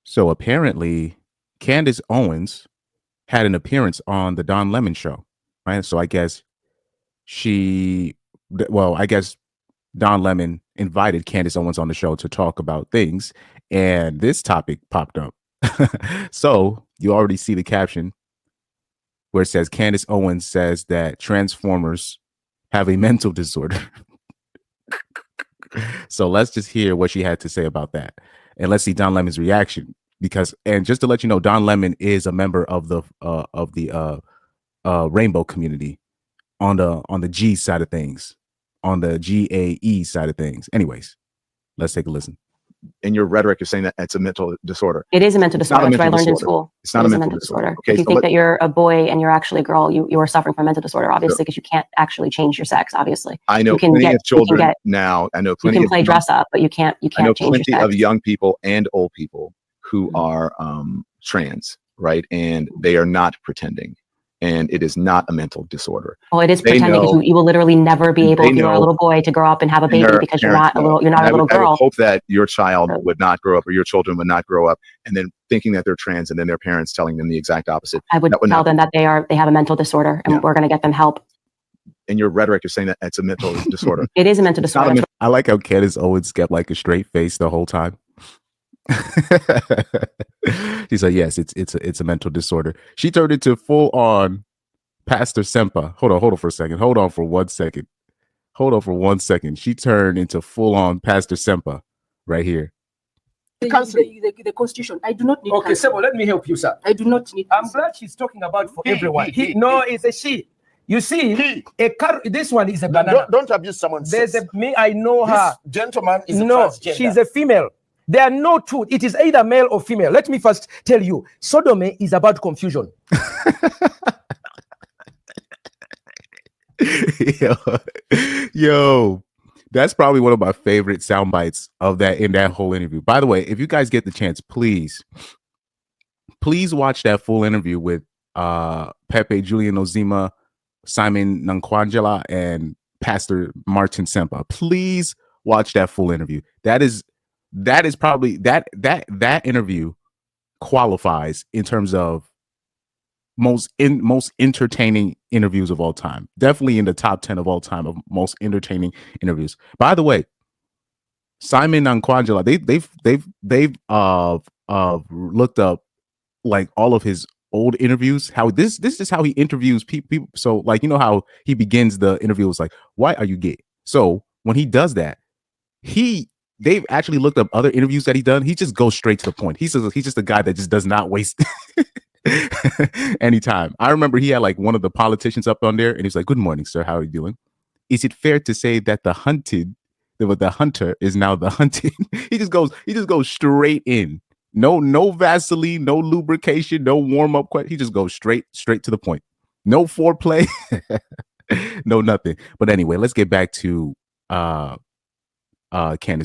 So apparently, Candace Owens had an appearance on the Don Lemon show, right? So I guess I guess Don Lemon invited Candace Owens on the show to talk about things, and this topic popped up. So you already see the caption where it says Candace Owens says that Transformers have a mental disorder. So let's just hear what she had to say about that, and let's see Don Lemon's reaction. And just to let you know, Don Lemon is a member of the rainbow community on the G side of things, on the GAE side of things. Anyways, let's take a listen. In your rhetoric, you're saying that it's a mental disorder. It is a mental disorder. That's what I learned in school. It's not a mental disorder. Okay, if you think that you're a boy and you're actually a girl, you are suffering from a mental disorder, obviously, because you can't actually change your sex, obviously. I know plenty of children now. I know plenty. You can play dress up, but you can't change your sex. I know plenty of young people and old people who are trans, right? And they are not pretending. And it is not a mental disorder. Well, it is pretending, because you will literally never be able, if you're a little boy, to grow up and have a baby, because you're not a little girl. I would hope that your child would not grow up, or your children would not grow up, and then thinking that they're trans, and then their parents telling them the exact opposite. I would tell them that they have a mental disorder, and we're going to get them help. In your rhetoric, you're saying that it's a mental disorder. It is a mental disorder. I like how Candace Owens kept like a straight face the whole time. She said, yes, it's a mental disorder. She turned into full on Pastor Sempa. Hold on for a second. Hold on for 1 second. She turned into full on Pastor Sempa right here. The Constitution. I do not need. Okay, Sebo, let me help you, sir. I do not need. I'm glad she's talking about for everyone. No, it's a she. You see, this one is a banana. Don't abuse someone. I know her. This gentleman is transgender. She's a female. There are no truth. It is either male or female. Let me first tell you, sodomy is about confusion. Yo, that's probably one of my favorite sound bites of that whole interview. By the way, if you guys get the chance, please watch that full interview with Pepe Julian Ozima, Simon Nankwangela, and Pastor Martin Sempa. Please watch that full interview. That is probably that interview qualifies in terms of most entertaining interviews of all time. Definitely in the top 10 of all time of most entertaining interviews. By the way, Simon Nankwangela, they've looked up like all of his old interviews. How this is how he interviews people. So like, you know how he begins the interview was like, why are you gay? So when he does that, they've actually looked up other interviews that he's done. He just goes straight to the point. He's just a guy that just does not waste anytime. I remember he had like one of the politicians up on there, and he's like, "Good morning, sir. How are you doing? Is it fair to say that the hunter is now the hunted?" he just goes straight in. No Vaseline, no lubrication, no warm up. He just goes straight to the point. No foreplay, no nothing. But anyway, let's get back to Candace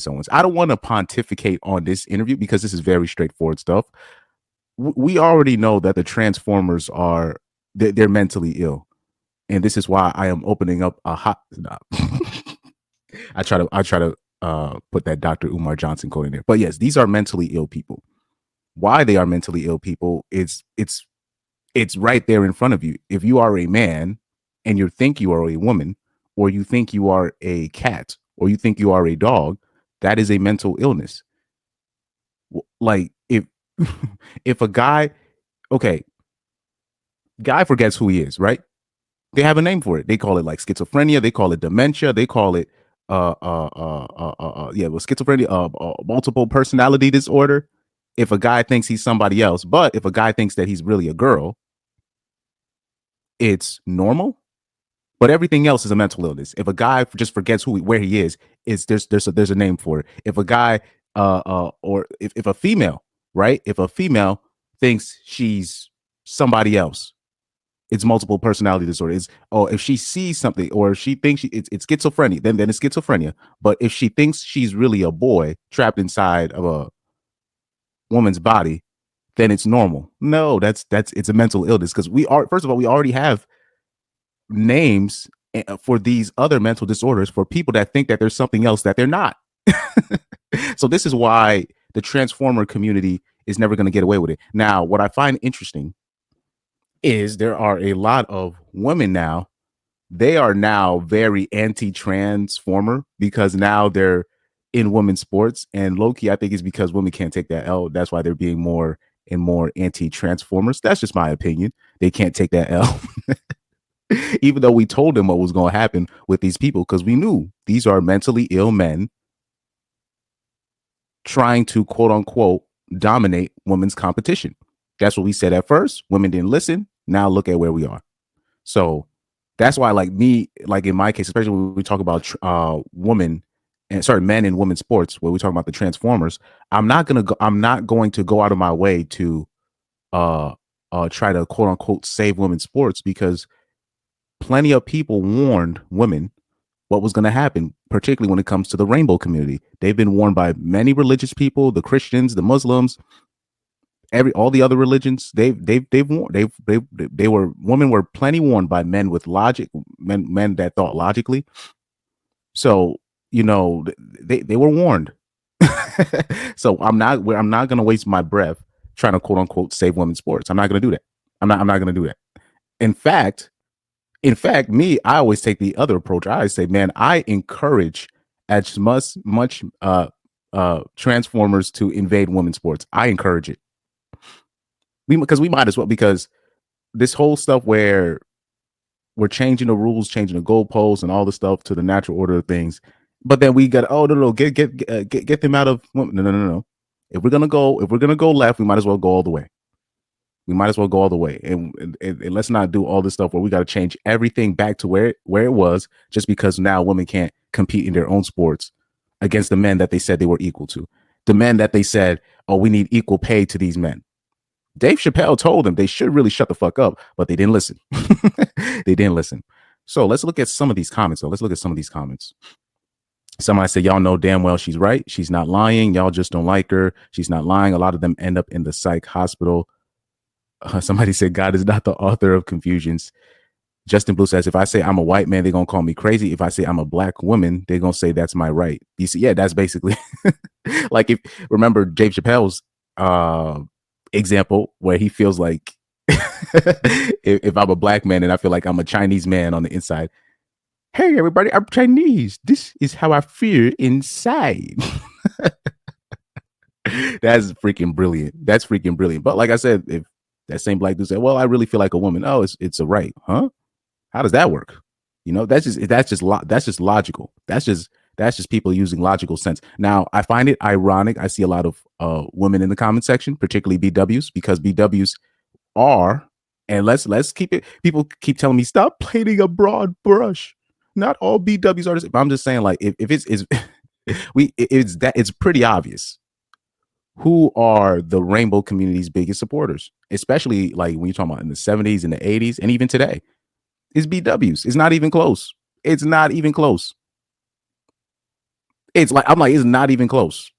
Owens. I don't want to pontificate on this interview because this is very straightforward stuff. We already know that the Transformers they're mentally ill, and this is why I am opening up a hot. Nah. I try to put that Dr. Umar Johnson quote in there, but yes, these are mentally ill people. Why they are mentally ill people? It's right there in front of you. If you are a man and you think you are a woman, or you think you are a cat, or you think you are a dog, that is a mental illness. Like if a guy forgets who he is, right? They have a name for it. They call it like schizophrenia. They call it dementia. They call it schizophrenia, multiple personality disorder. If a guy thinks he's somebody else, but if a guy thinks that he's really a girl, it's normal. But everything else is a mental illness. If a guy just forgets where he is, there's a name for it. If a guy or if a female, right? If a female thinks she's somebody else, it's multiple personality disorder. If she sees something, or if she thinks it's schizophrenia, then it's schizophrenia. But if she thinks she's really a boy trapped inside of a woman's body, then it's normal. No, it's a mental illness, because we already have names for these other mental disorders for people that think that there's something else that they're not. So this is why the transformer community is never going to get away with it. Now, what I find interesting is there are a lot of women now. They are now very anti-transformer because now they're in women's sports, and low-key, I think it's because women can't take that L. That's why they're being more and more anti-transformers. That's just my opinion. They can't take that L. Even though we told them what was going to happen with these people, because we knew these are mentally ill men trying to quote unquote dominate women's competition. That's what we said at first. Women didn't listen. Now look at where we are. So that's why, like in my case, especially when we talk about men in women's sports, where we talk about the transformers, I'm not going to go out of my way to try to quote unquote save women's sports, because plenty of people warned women what was going to happen, particularly when it comes to the rainbow community. They've been warned by many religious people, the Christians, the Muslims, all the other religions. Women were plenty warned by men with logic, men that thought logically. So, they were warned. So I'm not going to waste my breath trying to quote unquote save women's sports. I'm not going to do that. I'm not going to do that. In fact, I always take the other approach. I always say, man, I encourage as much transformers to invade women's sports. I encourage it. Because we might as well, because this whole stuff where we're changing the rules, changing the goalposts and all the stuff to the natural order of things. But then we got, get them out of, no. If we're going to go left, we might as well go all the way. And let's not do all this stuff where we got to change everything back to where it was, just because now women can't compete in their own sports against the men that they said they were equal to. The men that they said, oh, we need equal pay to these men. Dave Chappelle told them they should really shut the fuck up, but they didn't listen. They didn't listen. So let's look at some of these comments. Somebody said, y'all know damn well she's right. She's not lying. Y'all just don't like her. She's not lying. A lot of them end up in the psych hospital. Somebody said, God is not the author of confusions. Justin Blue says, if I say I'm a white man, they're going to call me crazy. If I say I'm a black woman, they're going to say that's my right. You see, yeah, that's basically like, remember Dave Chappelle's example where he feels like if I'm a black man and I feel like I'm a Chinese man on the inside. Hey, everybody, I'm Chinese. This is how I feel inside. That's freaking brilliant. But like I said, if that same black dude said, well, I really feel like a woman. Oh, it's a right. Huh? How does that work? That's just logical. That's just people using logical sense. Now, I find it ironic. I see a lot of women in the comment section, particularly BWs, because BWs are, and let's keep it. People keep telling me, stop painting a broad brush. Not all BWs are. But I'm just saying, like, if it's pretty obvious who are the rainbow community's biggest supporters, especially like when you're talking about in the 70s and the 80s and even today. It's BWs. It's not even close. It's not even close. It's not even close.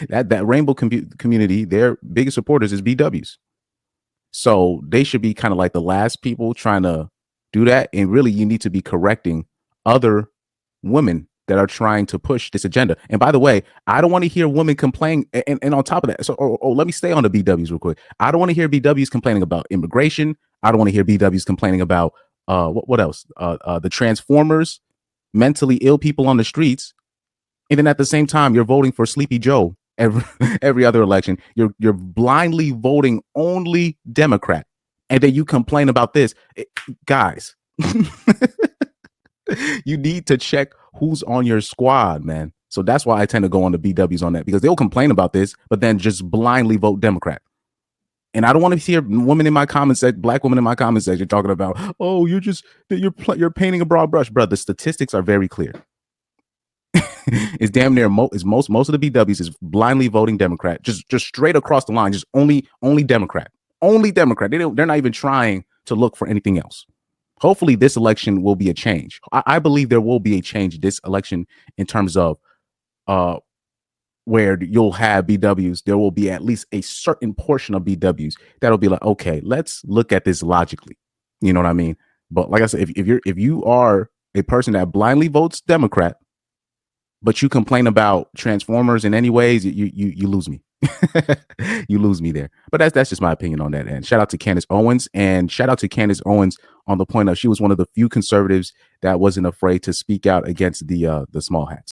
that rainbow community, their biggest supporters is BWs. So they should be kind of like the last people trying to do that. And really, you need to be correcting other women that are trying to push this agenda. And by the way, I don't want to hear women complain. And on top of that, so let me stay on the BWs real quick. I don't want to hear BWs complaining about immigration. I don't want to hear BWs complaining about what else? The transformers, mentally ill people on the streets. And then at the same time, you're voting for Sleepy Joe every other election. You're blindly voting only Democrat. And then you complain about this. Guys, you need to check who's on your squad, man. So that's why I tend to go on the BWs on that, because they'll complain about this, but then just blindly vote Democrat. And I don't want to hear women in my comment section, black women in my comment section talking about, oh, you're painting a broad brush, bro. The statistics are very clear. It's damn near most of the BWs is blindly voting Democrat, just straight across the line, just only Democrat, They're not even trying to look for anything else. Hopefully this election will be a change. I believe there will be a change this election in terms of where you'll have BWs. There will be at least a certain portion of BWs that'll be like, okay, let's look at this logically. You know what I mean? But like I said, if you are a person that blindly votes Democrat, but you complain about Transformers in any ways, you lose me. You lose me there. But that's just my opinion on that end. Shout out to Candace Owens, and shout out to Candace Owens on the point of she was one of the few conservatives that wasn't afraid to speak out against the small hats.